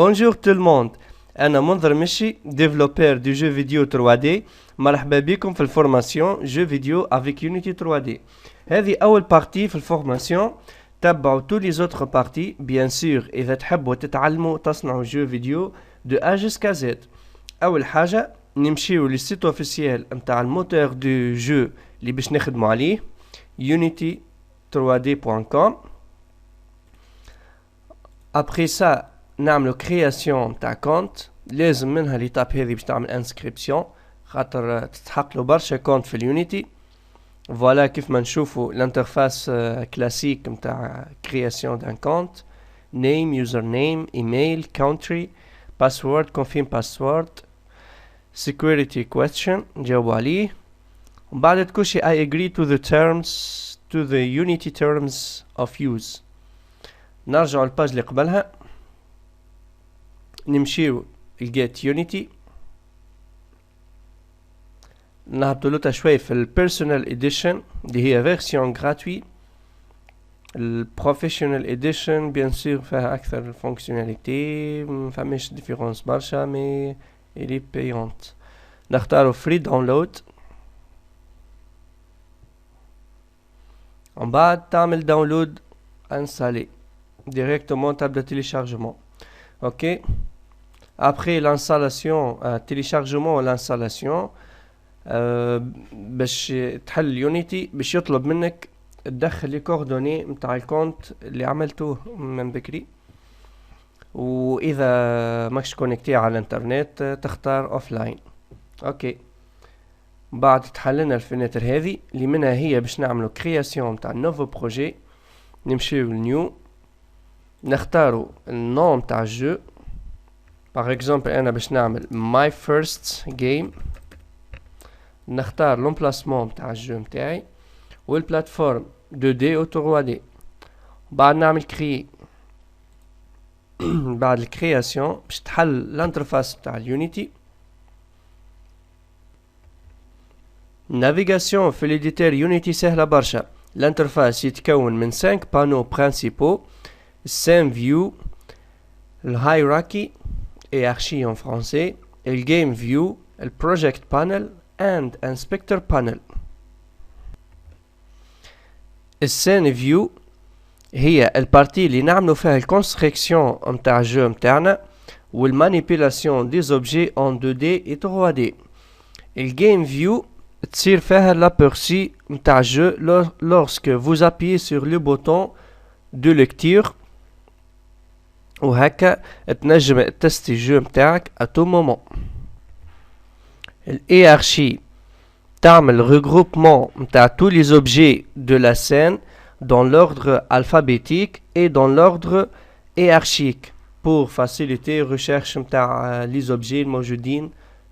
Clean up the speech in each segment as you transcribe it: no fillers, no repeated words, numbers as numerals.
Bonjour tout le monde. أنا منذر مشي développeur du jeu vidéo 3D. مرحبا بكم في الفورماسيون jeu vidéo avec Unity 3D. هذه أول بارتي في الفورماسيون. تبعوا tous les autres parties bien sûr إذا تحبوا تتعلموا تصنعوا jeu vidéo de A jusqu'à Z. أول حاجة نمشيو للسيت اوفيسيال متاع الموتور دو جو اللي باش نخدموا عليه unity3d.com. Après ça نعملو création تاع كونت. لازم منها ليتاب هذه باش تعمل انسكريبسيون خاطر تتحق له برشا كونت في اليونيتي. فوالا كيف ما نشوفوا الانترفاس كلاسيك متاع création d'un compte. name, username, email, country, password, confirm password, security question نجاوبوا عليه. ومن بعد كل شيء I agree to the terms to the Unity terms of use. نرجعوا الباج اللي قبلها نمشيو لجيت يونيتي نهبطوا له شوي في البيرسونال اديشن اللي هي فيرسيون غراتوي. البروفيشنال اديشن بيان سور فيها اكثر فونكسيوناليتي مفماش ديفيرونس برشا مي الي بايونت. نختارو فري داونلود ومن بعد تعمل داونلود انستالي ديريكتومون تبدا تيليشارجمون. اوكي après l'installation téléchargement l'installation باش تحل يونيتي باش يطلب منك تدخل لي كوردوني متاع الكونت اللي عملته من بكري. واذا ماكش كونيكتي على الانترنت تختار اوفلاين. اوكي بعد تحللنا الفيناتر هذه اللي منها هي باش نعملو كرياسيون متاع نوفو بروجي. نمشيو لنيو نختارو النوم متاع الجو. باغ اكزومبل انا باش نعمل ماي فيرست جيم. نختار لومبلاسمون متاع الجو متاعي والبلاتفورم 2D و 3D. بعد نعمل كري. بعد الكرياسيون باش تحل الانترفاس متاع اليونيتي. نافيغاسيون في ليديتور يونيتي سهلة برشا. الانترفاس يتكون من 5 بانو برينسيبو. السام فيو الهيراركي hiérarchie en français, le game view, le project panel and inspector panel. السين فيو هي البارتي اللي نعملو فيها الكونستركسيون متاع الجو متاعنا والمانيبيلاسيون دي زوبجي en 2D et 3D. الجيم فيو تصير فيها لابيرسي متاع الجو lorsque vous appuyez sur le bouton de lecture وهكا تنجم تستي الجو متاعك اتو مومون. الهيرارشي تعمل regroupement متاع tous les objets de la scène dans l'ordre alphabétique et dans l'ordre hiérarchique pour faciliter recherche متاع les objets الموجودين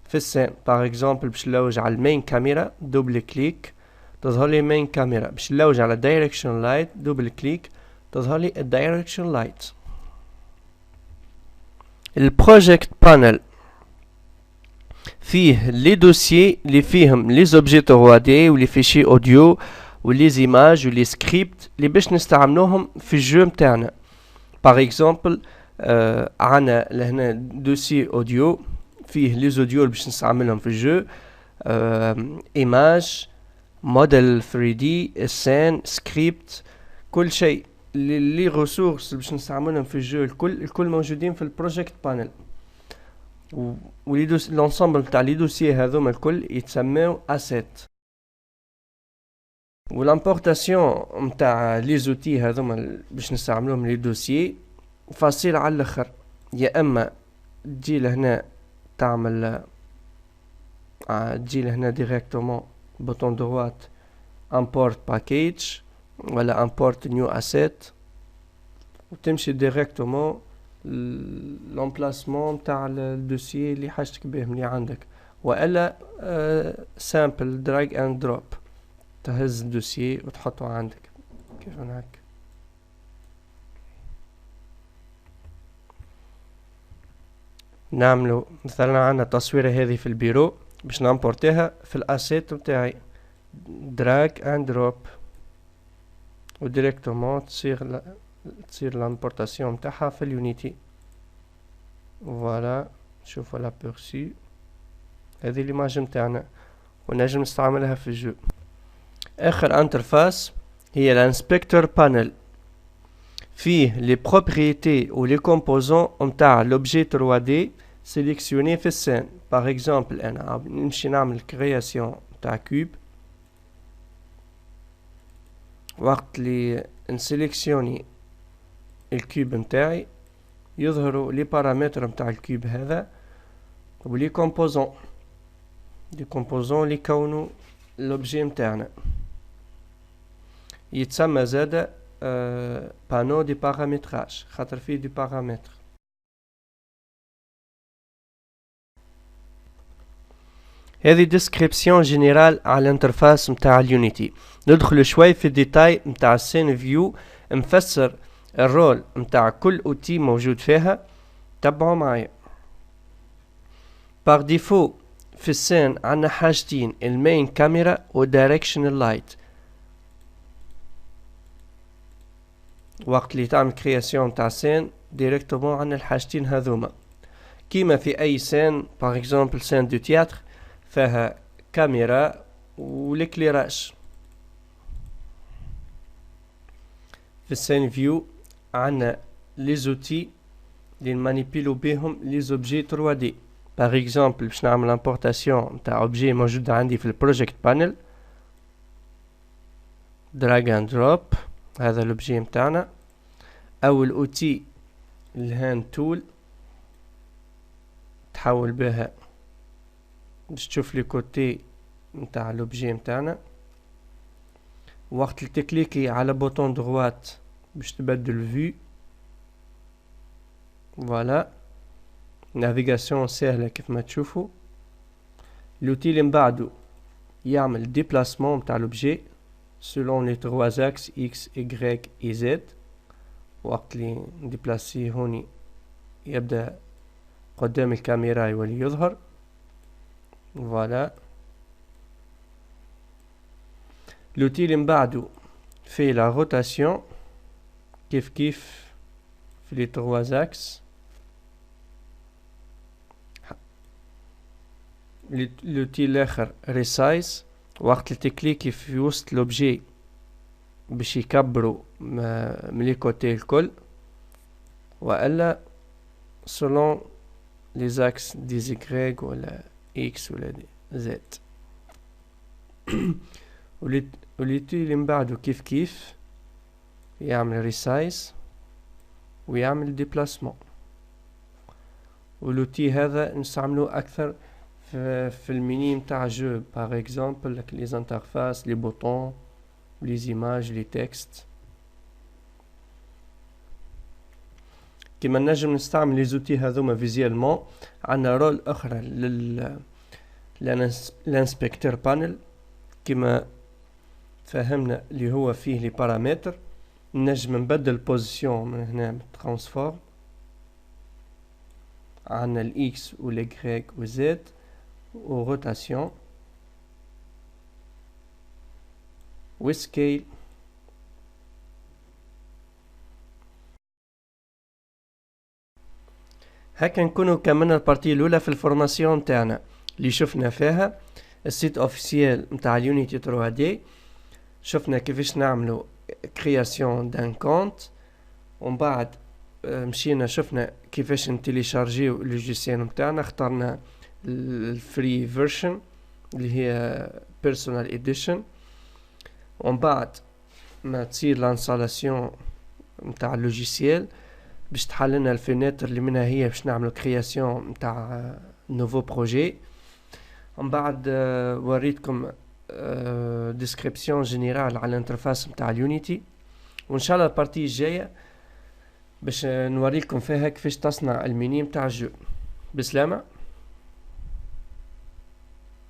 في السين. par exemple باش نلوج على المين كاميرا دوبل كليك تظهر لي مين كاميرا. باش نلوج على دايركشن لايت دوبل كليك تظهر لي الدايركشن لايت. البروجكت بانل فيه لي دوسيي اللي فيهم لي زوبجي 3D ولي فيشي اوديو ولي زيماج ولي سكريبت اللي باش نستعملوهم في الجو متاعنا. باغ اكزومبل عنا لهنا دوسي اوديو فيه لي زوديو باش نستعملهم في الجو. ايماج موديل 3D سين سكريبت كل شيء. لي ريسورس باش نستعملهم في الجو الكل موجودين في البروجكت بانل. ولي لونسامبل تاع لي دوسيي هذوما الكل يتسموا اسيت. والامبورطاسيون نتاع لي زوتي هذوما باش نستعملوهم لي دوسيي فاصيل على الاخر. يا اما تجي لهنا تعمل تجي لهنا ديريكتومون بوطون دروات امبورت باكيج ولا import new asset وتمشي ديريكتومون l'emplacement تاع الدوسيي اللي حاجتك بيه اللي عندك. والا sample drag and drop تهز الدوسيي وتحطه عندك كيف هناك. نعملو مثلا عندنا التصويرة هذه في البيرو باش نامبورتيها في الاسيت متاعي drag and drop وديريكتومون تصير لامبورتاسيون متاعها في اليونيتي. فوالا شوفوا لابيرسي، هذه ليماج متاعنا ونجم نستعملها في الجو. اخر انترفاس هي الانسبكتور بانل، فيه لي بروبريتي و لي كومبوزون نتاع لوبجي 3D سيليكسيوني في السين. باغ اكزومبل انا نمشي نعمل كرياسيون نتاع كوب، وقت لي نسيليكسيوني الكوب نتاعي يظهروا لي بارامتر نتاع الكوب هذا و لي كومبوزون اللي يكونوا لوبجي نتاعنا. يتسمى زادا بانو دي بارامتراج خاطر فيه دي بارامتر. هذه ديسكريبسيون جينيرال على الانترفاس متاع اليونيتي. ندخل شوي في الديتاي متاع السين فيو، نفسر الرول متاع كل اوتي موجود فيها. تبعوا معايا. باغ ديفو في السين عندنا حاجتين، المين كاميرا و دايركشنال لايت. وقت اللي تعمل كرياسيون تاع سين ديريكتومون عندنا الحاجتين هذوما، كيما في اي سين. باغ اكزومبل سين دو تياتر فيها كاميرا و ليكليراج. في السين فيو عندنا لي زوتي اللي نمانيبيلو بيهم لي زوبجي 3D. باغ اكزومبل باش نعمل امبورتاسيون نتاع اوبجي موجود عندي في البروجيكت بانل، دراج اند دروب هذا الاوبجي نتاعنا، او الاوتي الهاند تول تحول بها باش تشوف لي كوتي نتاع الاوبجي نتاعنا. وقت اللي تكليكي على بوطون دروات باش تبدل الفيو. فوالا نافيغاسيون سهله كيف ما تشوفوا. لوتي اللي من بعده يعمل ديبلاسمون نتاع لوبجي selon les 3 axes x y et z. وقت اللي نديبلاسيه هوني يبدا قدام الكاميرا يولي يظهر. فوالا لوتي اللي من بعده في لا روتاسيون كيف في لي 3 axes. لوتي الاخر ريسايز، وقت اللي تكليكي في وسط لوبجي باش يكبروا من لي كوتي الكل، والا selon les axes دي y ولا x ولا دي z. وليتي اللي من بعده كيف يعمل ريسايز ويعمل ديبلاسمون. ولوتي هذا نستعملوه اكثر في الميني متاع جو، باغ اكزومبل لي زانترفاس لي بوطون لي زيماج لي تكست. كيما نجم نستعمل لي زوتي هذوما فيزيالمون، عندنا رول اخرى للانسبكتور بانل كيما فهمنا اللي هو فيه لي بارامتر. نجم نبدل بوزيسيون من هنا بالترانسفورم، عندنا الاكس والاي والزد وروتاسيون وسكيل. هكا نكونوا كملنا البارتي الاولى في الفورماسيون تاعنا اللي شفنا فيها السيت اوفيسيال نتاع اليونيتي 3D. شفنا كيفاش نعملوا كرياسيون دان كونت، ومن بعد مشينا شفنا كيفاش نتيليشارجيو اللوجيسيال نتاعنا. اخترنا الفري فيرجن اللي هي بيرسونال اديشن، ومن بعد ما تصير لانستالاسيون نتاع اللوجيسيال باش تحللنا الفيناتر اللي منها هي باش نعملو كرياسيون نتاع نوفو بروجي. ومن بعد وريتكم ديسكريبسيون جينيرال على الانترفاس نتاع اليونيتي، وان شاء الله البارتي الجايه باش نوريكم فيها كيفاش تصنع الميني نتاع الجو. بسلامه.